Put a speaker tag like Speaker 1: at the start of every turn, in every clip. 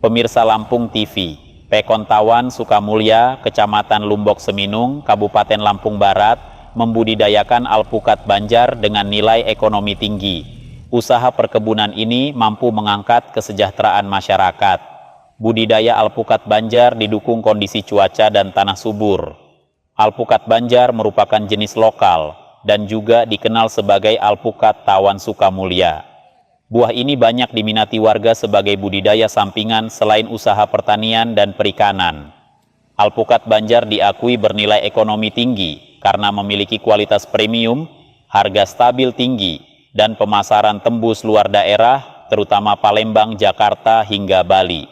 Speaker 1: Pemirsa Lampung TV, Pekontawan Sukamulya, Kecamatan Lumbok Seminung, Kabupaten Lampung Barat, membudidayakan alpukat banjar dengan nilai ekonomi tinggi. Usaha perkebunan ini mampu mengangkat kesejahteraan masyarakat. Budidaya alpukat banjar didukung kondisi cuaca dan tanah subur. Alpukat banjar merupakan jenis lokal dan juga dikenal sebagai alpukat tawan Sukamulya. Buah ini banyak diminati warga sebagai budidaya sampingan selain usaha pertanian dan perikanan. Alpukat banjar diakui bernilai ekonomi tinggi karena memiliki kualitas premium, harga stabil tinggi, dan pemasaran tembus luar daerah, terutama Palembang, Jakarta, hingga Bali.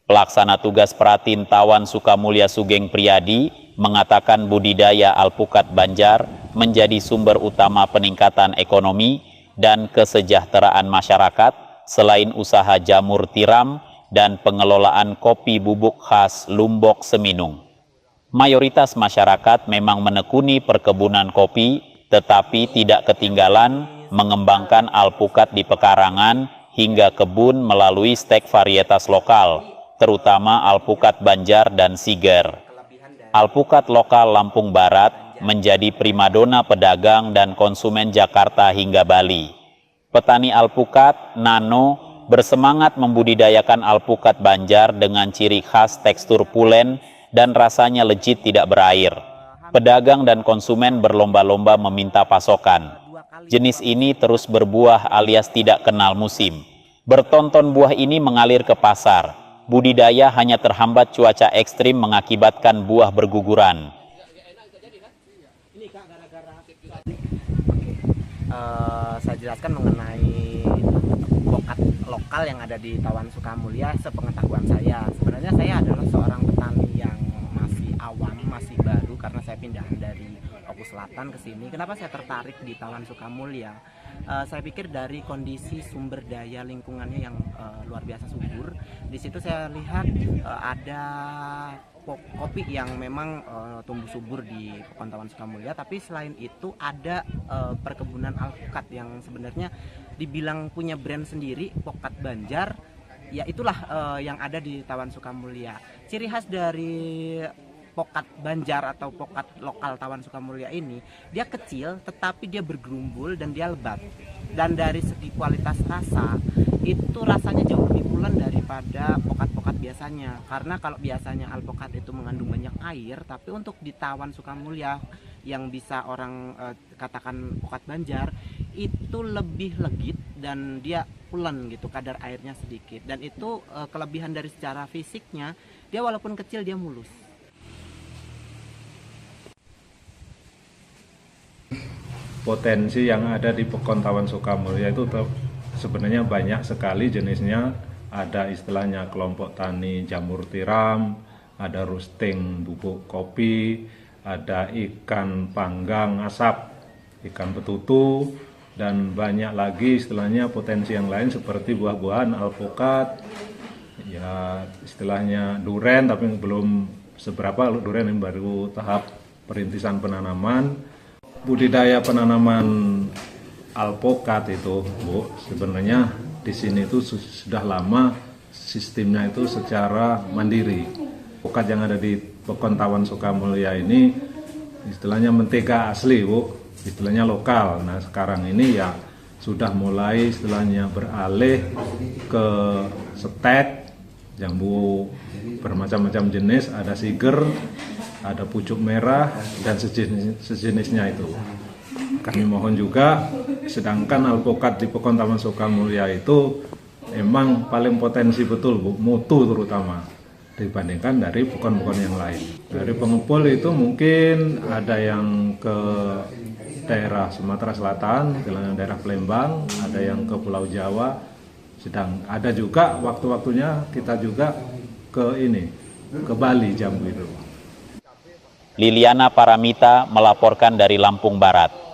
Speaker 1: Pelaksana tugas Pratin Tawan Sukamulya Sugeng Priyadi mengatakan budidaya alpukat banjar menjadi sumber utama peningkatan ekonomi dan kesejahteraan masyarakat selain usaha jamur tiram dan pengelolaan kopi bubuk khas Lumbok Seminung. Mayoritas masyarakat memang menekuni perkebunan kopi, tetapi tidak ketinggalan mengembangkan alpukat di pekarangan hingga kebun melalui stek varietas lokal, terutama alpukat banjar dan siger. Alpukat lokal Lampung Barat menjadi primadona pedagang dan konsumen Jakarta hingga Bali. Petani alpukat, Nano, bersemangat membudidayakan alpukat banjar dengan ciri khas tekstur pulen dan rasanya legit tidak berair. Pedagang dan konsumen berlomba-lomba meminta pasokan. Jenis ini terus berbuah alias tidak kenal musim. Bertonton buah ini mengalir ke pasar. Budidaya hanya terhambat cuaca ekstrim mengakibatkan buah berguguran.
Speaker 2: Saya jelaskan mengenai alpukat lokal yang ada di Tawan Sukamulya. Sepengetahuan saya, sebenarnya saya adalah seorang petani yang masih awam, masih baru karena saya pindahan dari Oku Selatan ke sini. Kenapa saya tertarik di Tawan Sukamulya? Saya pikir dari kondisi sumber daya lingkungannya yang luar biasa subur. Di situ saya lihat ada kopi yang memang tumbuh subur di Pekontawan Sukamulya, tapi selain itu ada perkebunan alpukat yang sebenarnya dibilang punya brand sendiri, Pokat Banjar. Ya itulah yang ada di Tawan Sukamulya. Ciri khas dari Pokat Banjar atau pokat lokal Tawan Sukamulya ini, dia kecil tetapi dia bergerumbul dan dia lebat. Dan dari segi kualitas rasa, itu rasanya jauh lebih pulen daripada pokat-pokat biasanya. Karena kalau biasanya alpukat itu mengandung banyak air, tapi untuk di Tawan Sukamulya yang bisa orang katakan pokat banjar, itu lebih legit dan dia pulen gitu, kadar airnya sedikit. Dan itu kelebihan dari secara fisiknya, dia walaupun kecil dia mulus.
Speaker 3: Potensi yang ada di Pekontawan Sukamulya itu sebenarnya banyak sekali jenisnya. Ada istilahnya kelompok tani jamur tiram, ada roasting bubuk kopi, ada ikan panggang asap, ikan betutu, dan banyak lagi istilahnya potensi yang lain seperti buah-buahan alpukat, ya istilahnya duren, tapi belum seberapa. Duren yang baru tahap perintisan penanaman. Budidaya penanaman alpukat itu, Bu, sebenarnya di sini itu sudah lama sistemnya itu secara mandiri. Alpukat yang ada di Pekontawan Sukamulya ini istilahnya mentega asli, Bu, istilahnya lokal. Nah sekarang ini ya sudah mulai istilahnya beralih ke stek, jambu bermacam-macam jenis, ada siger, ada pucuk merah, dan sejenisnya itu. Kami mohon juga, sedangkan alpukat di Pekontawan Sukamulya itu emang paling potensi betul, Bu, mutu terutama, dibandingkan dari pekon-pekon yang lain. Dari pengepul itu mungkin ada yang ke daerah Sumatera Selatan, daerah Palembang, ada yang ke Pulau Jawa, sedang ada juga waktu-waktunya kita juga ke Bali jambu itu.
Speaker 1: Liliana Paramita melaporkan dari Lampung Barat.